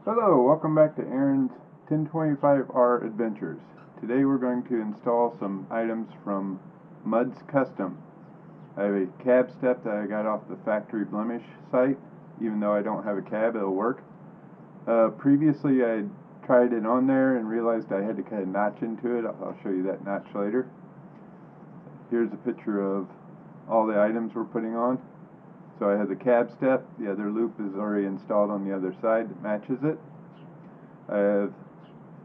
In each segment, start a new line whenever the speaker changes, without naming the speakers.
Hello, welcome back to Aaron's 1025R Adventures. Today we're going to install some items from Mudd's Custom. I have a cab step that I got off the Factory Blemish site. Even though I don't have a cab, it'll work. Previously I tried it on there and realized I had to cut a notch into it. I'll show you that notch later. Here's a picture of all the items we're putting on. So I have the cab step, the other loop is already installed on the other side that matches it. I have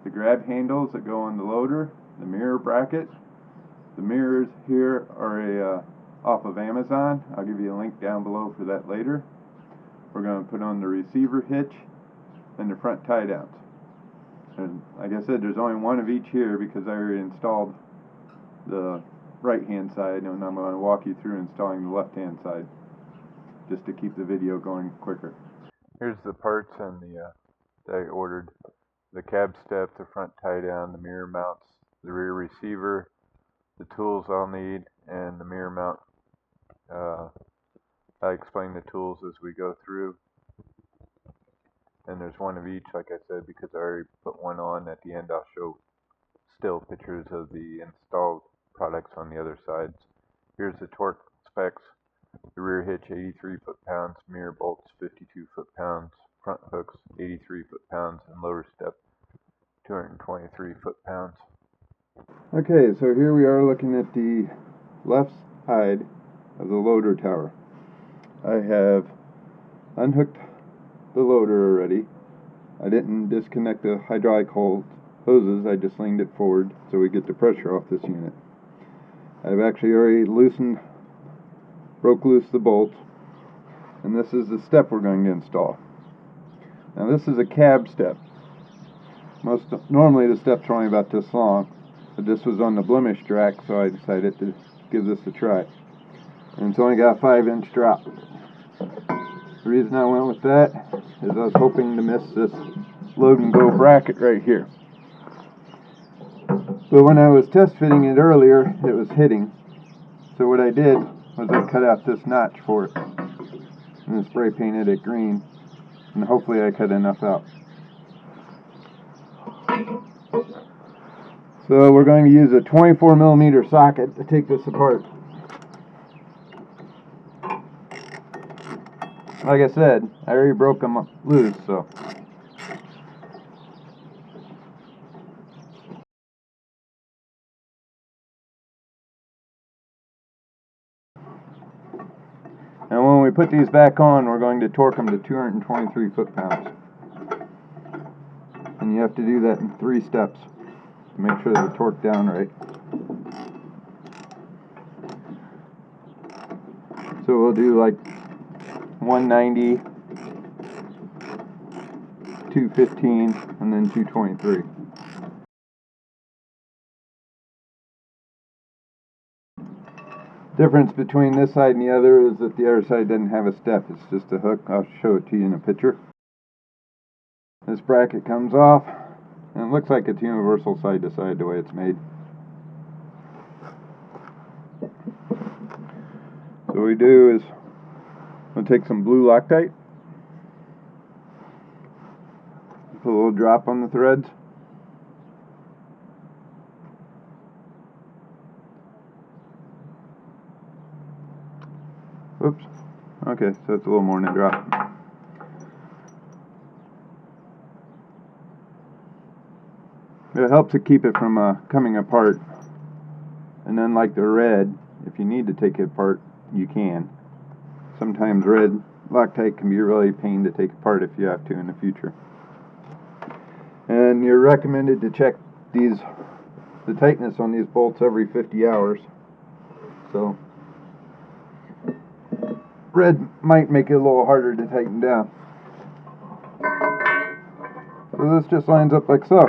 the grab handles that go on the loader, the mirror bracket. The mirrors here are off of Amazon. I'll give you a link down below for that later. We're going to put on the receiver hitch and the front tie downs. And like I said, there's only one of each here because I already installed the right hand side, and I'm going to walk you through installing the left hand side, just to keep the video going quicker. Here's the parts and that I ordered. The cab step, the front tie down, the mirror mounts, the rear receiver, the tools I'll need, and the mirror mount. I explain the tools as we go through. And there's one of each, like I said, because I already put one on. At the end I'll show still pictures of the installed products on the other sides. Here's the torque specs. The rear hitch 83 foot-pounds, mirror bolts 52 foot-pounds, front hooks 83 foot-pounds, and lower step 223 foot-pounds. Okay, so here we are looking at the left side of the loader tower. I have unhooked the loader already. I didn't disconnect the hydraulic hoses, I just leaned it forward so we get the pressure off this unit. I've actually already broke loose the bolts, and this is the step we're going to install. Now this is a cab step. Normally the steps are only about this long, but this was on the Blemish track, so I decided to give this a try. And it's only got a 5-inch drop. The reason I went with that is I was hoping to miss this load and go bracket right here. But when I was test fitting it earlier, it was hitting. So what I did was I cut out this notch for it and spray painted it green, and hopefully I cut enough out. So we're going to use a 24mm socket to take this apart. Like I said, I already broke them loose, so. And when we put these back on, we're going to torque them to 223 foot-pounds. And you have to do that in 3 steps to make sure they're torqued down right. So we'll do like 190, 215, and then 223. Difference between this side and the other is that the other side doesn't have a step, it's just a hook. I'll show it to you in a picture. This bracket comes off, and it looks like it's universal side to side the way it's made. So what we do is we'll take some blue Loctite, put a little drop on the threads. Oops. Okay, so it's a little more than a drop. It helps to keep it from coming apart. And then like the red, if you need to take it apart, you can. Sometimes red Loctite can be really a pain to take apart if you have to in the future. And you're recommended to check the tightness on these bolts every 50 hours. So red might make it a little harder to tighten down. So this just lines up like so.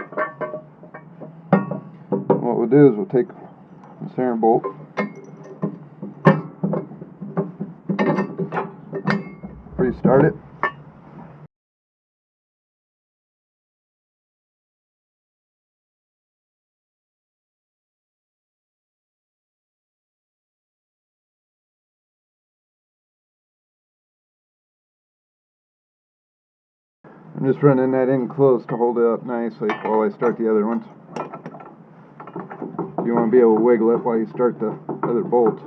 What we'll do is we'll take the center bolt, restart it, I'm just running that in close to hold it up nicely while I start the other ones. You want to be able to wiggle it while you start the other bolts.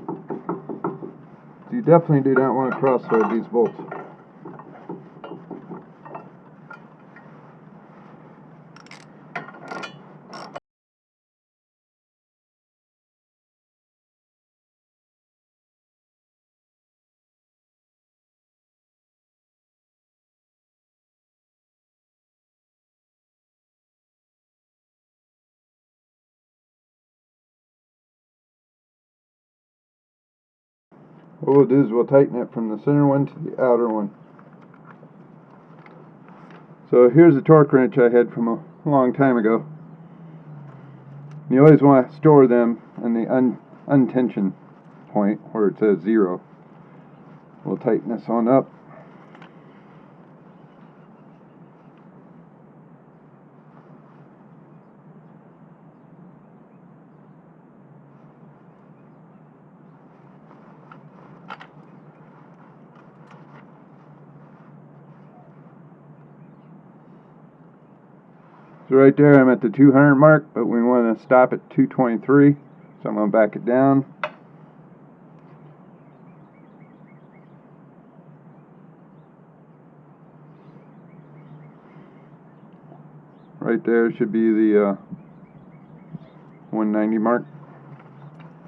You definitely do not want to cross-thread these bolts. What we'll do is we'll tighten it from the center one to the outer one. So here's a torque wrench I had from a long time ago. You always want to store them in the untension point where it says 0. We'll tighten this on up. So right there I'm at the 200 mark, but we want to stop at 223, so I'm going to back it down. Right there should be the 190 mark.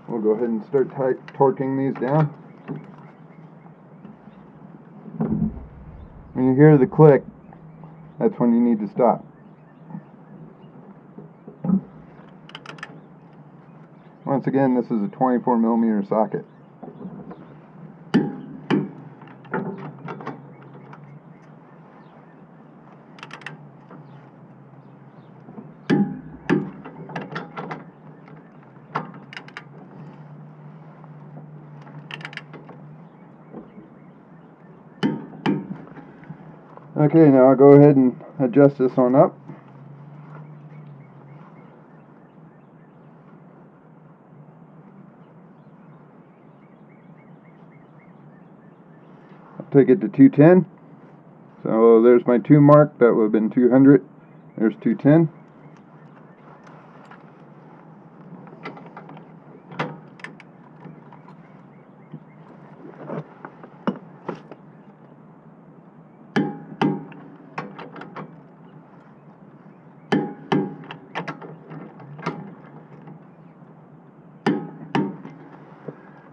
We'll go ahead and start torquing these down. When you hear the click, that's when you need to stop. Once again, this is a 24mm socket. Okay, now I'll go ahead and adjust this on up. Take it to 210. So there's my 2 mark. That would have been 200. There's 210.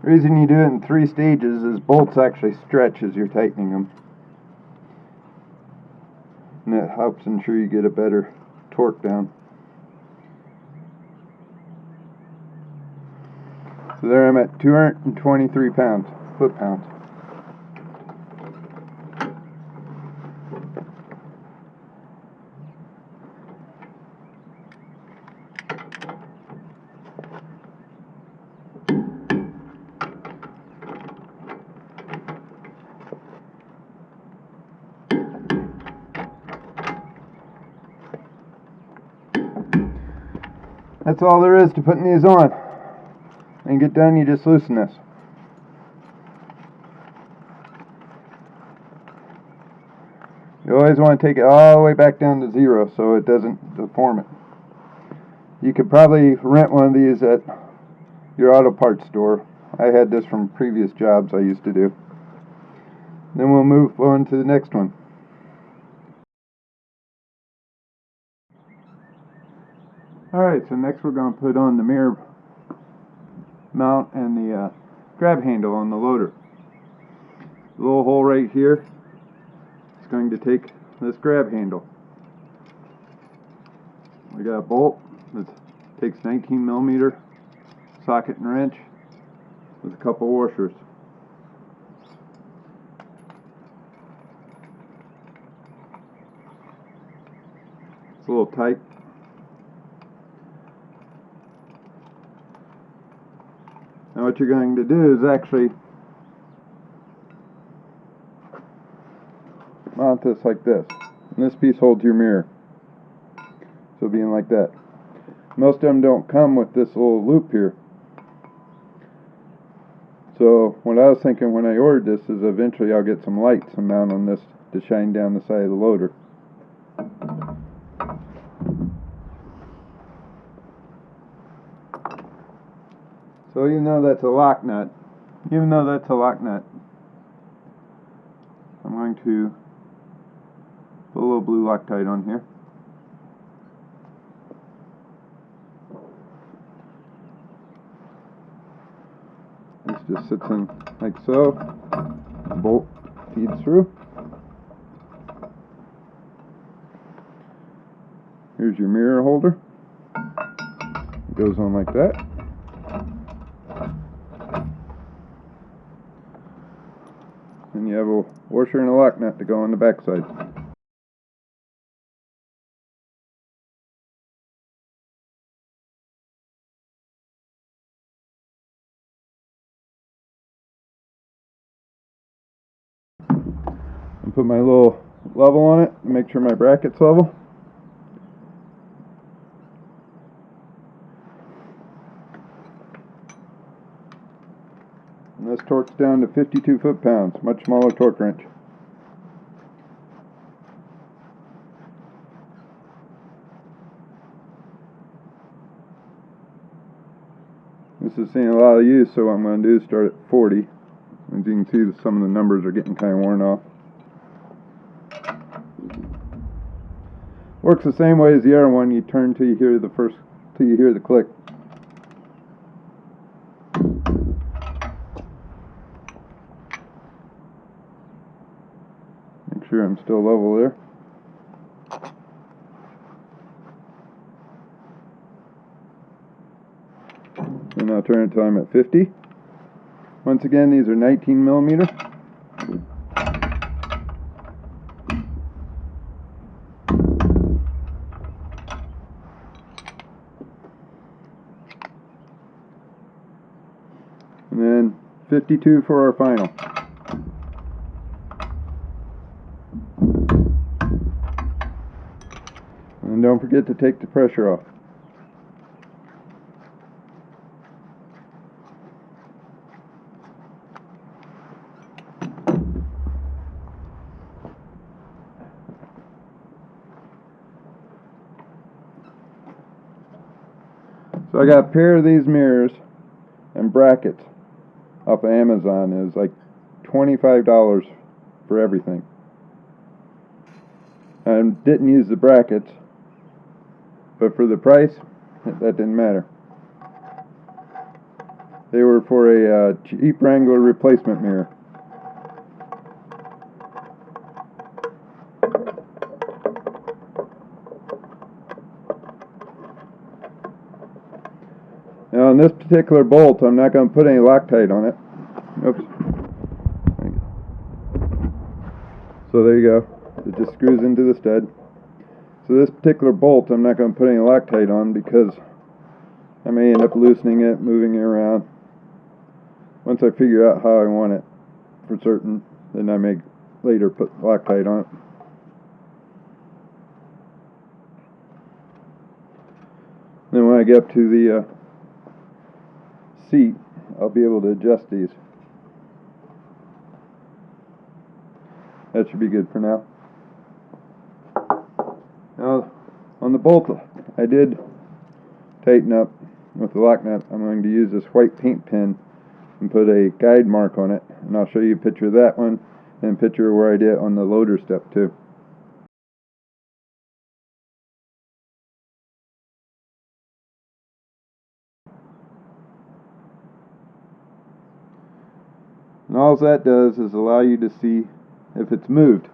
The reason you do it in 3 stages is bolts actually stretch as you're tightening them. And it helps ensure you get a better torque down. So there I'm at 223 foot-pounds. That's all there is to putting these on. When you get done, you just loosen this. You always want to take it all the way back down to 0 so it doesn't deform it. You could probably rent one of these at your auto parts store. I had this from previous jobs I used to do. Then we'll move on to the next one. Alright, so next we're going to put on the mirror mount and the grab handle on the loader. The little hole right here is going to take this grab handle. We got a bolt that takes 19mm socket and wrench with a couple washers. It's a little tight. Now what you're going to do is actually mount this like this. And this piece holds your mirror. So being like that. Most of them don't come with this little loop here. So what I was thinking when I ordered this is eventually I'll get some lights and mount on this to shine down the side of the loader. So even though that's a lock nut, I'm going to put a little blue Loctite on here. This just sits in like so. The bolt feeds through. Here's your mirror holder. It goes on like that. And you have a washer and a lock nut to go on the back side. And put my little level on it and make sure my bracket's level. And this torque's down to 52 foot-pounds, much smaller torque wrench. This is seeing a lot of use, so what I'm going to do is start at 40. As you can see, some of the numbers are getting kind of worn off. Works the same way as the other one. You turn till you hear the click. Make sure I'm still level there. And I'll turn it till I'm at 50. Once again, these are 19 millimeter. And then 52 for our final. And don't forget to take the pressure off. So I got a pair of these mirrors and brackets off of Amazon. It was like $25 for everything. I didn't use the brackets, but for the price, that didn't matter. They were for a cheap Wrangler replacement mirror. Now on this particular bolt, I'm not going to put any Loctite on it. Oops. So there you go. It just screws into the stud. So this particular bolt, I'm not going to put any Loctite on because I may end up loosening it, moving it around. Once I figure out how I want it for certain, then I may later put Loctite on it. Then when I get up to the seat, I'll be able to adjust these. That should be good for now. Now, on the bolt, I did tighten up with the lock nut. I'm going to use this white paint pen and put a guide mark on it, and I'll show you a picture of that one and a picture of where I did on the loader step too. And all that does is allow you to see if it's moved.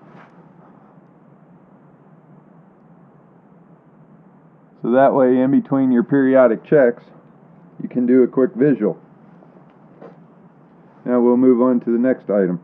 So that way, in between your periodic checks, you can do a quick visual. Now we'll move on to the next item.